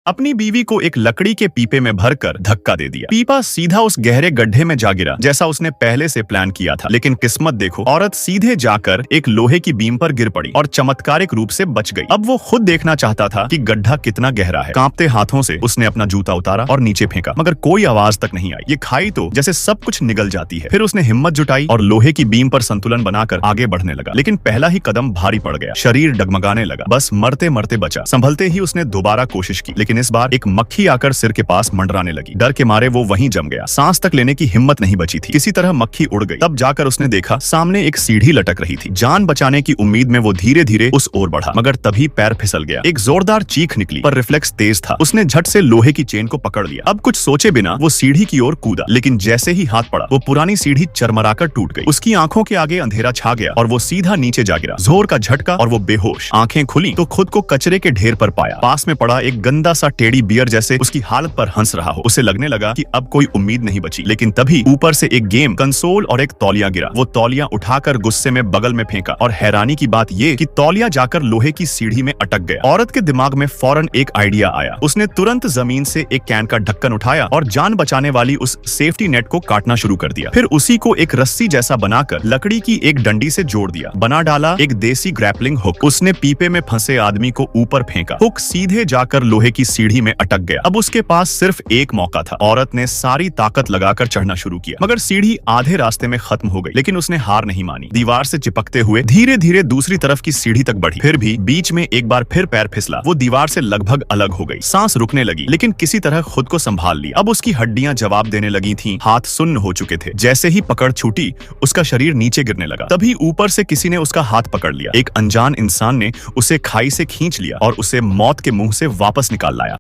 अपनी बीवी को एक लकड़ी के पीपे में भरकर धक्का दे दिया। पीपा सीधा उस गहरे गड्ढे में जा गिरा जैसा उसने पहले से प्लान किया था। लेकिन किस्मत देखो, औरत सीधे जाकर एक लोहे की बीम पर गिर पड़ी और चमत्कारिक रूप से बच गई। अब वो खुद देखना चाहता था कि गड्ढा कितना गहरा है। कांपते हाथों से उसने अपना जूता उतारा और नीचे फेंका, मगर कोई आवाज तक नहीं आई। ये खाई तो जैसे सब कुछ निगल जाती है। फिर उसने हिम्मत जुटाई और लोहे की बीम पर संतुलन बनाकर आगे बढ़ने लगा। लेकिन पहला ही कदम भारी पड़ गया। शरीर डगमगाने लगा। बस मरते मरते बचा। संभलते ही उसने दोबारा कोशिश की, लेकिन इस बार एक मक्खी आकर सिर के पास मंडराने लगी। डर के मारे वो वहीं जम गया। सांस तक लेने की हिम्मत नहीं बची थी। किसी तरह मक्खी उड़ गई। तब जाकर उसने देखा सामने एक सीढ़ी लटक रही थी। जान बचाने की उम्मीद में वो धीरे धीरे उस ओर बढ़ा, मगर तभी पैर फिसल गया। एक जोरदार चीख निकली, पर रिफ्लेक्स तेज था। उसने झट से लोहे की चेन को पकड़ लिया। अब कुछ सोचे बिना वो सीढ़ी की ओर कूदा, लेकिन जैसे ही हाथ पड़ा वो पुरानी सीढ़ी चरमराकर टूट गई। उसकी आंखों के आगे अंधेरा छा गया और वो सीधा नीचे जा गिरा। जोर का झटका और वो बेहोश। आंखें खुली तो खुद को कचरे के ढेर पर पाया। पास में पड़ा एक गंदा सा टेडी बियर जैसे उसकी हालत पर हंस रहा हो। उसे लगने लगा कि अब कोई उम्मीद नहीं बची। लेकिन तभी ऊपर से एक गेम कंसोल और एक तौलिया गिरा। वो तौलिया उठाकर गुस्से में बगल में फेंका और हैरानी की बात ये कि तौलिया जाकर लोहे की सीढ़ी में अटक गया। औरत के दिमाग में फौरन एक आइडिया आया। उसने तुरंत जमीन से एक कैन का ढक्कन उठाया और जान बचाने वाली उस सेफ्टी नेट को काटना शुरू कर दिया। फिर उसी को एक रस्सी जैसा बनाकर लकड़ी की एक डंडी से जोड़ दिया। बना डाला एक देसी ग्रैपलिंग हुक। उसने पीपे में फंसे आदमी को ऊपर फेंका। हुक सीधे जाकर लोहे की सीढ़ी में अटक गया। अब उसके पास सिर्फ एक मौका था। औरत ने सारी ताकत लगाकर चढ़ना शुरू किया, मगर सीढ़ी आधे रास्ते में खत्म हो गई। लेकिन उसने हार नहीं मानी। दीवार से चिपकते हुए धीरे धीरे दूसरी तरफ की सीढ़ी तक बढ़ी। फिर भी बीच में एक बार फिर पैर फिसला। वो दीवार से लगभग अलग हो गई। सांस रुकने लगी, लेकिन किसी तरह खुद को संभाल लिया। अब उसकी हड्डियां जवाब देने लगी थीं, हाथ सुन्न हो चुके थे। जैसे ही पकड़ छूटी, उसका शरीर नीचे गिरने लगा। तभी ऊपर से किसी ने उसका हाथ पकड़ लिया। एक अनजान इंसान ने उसे खाई से खींच लिया और उसे मौत के मुंह से वापस निकाल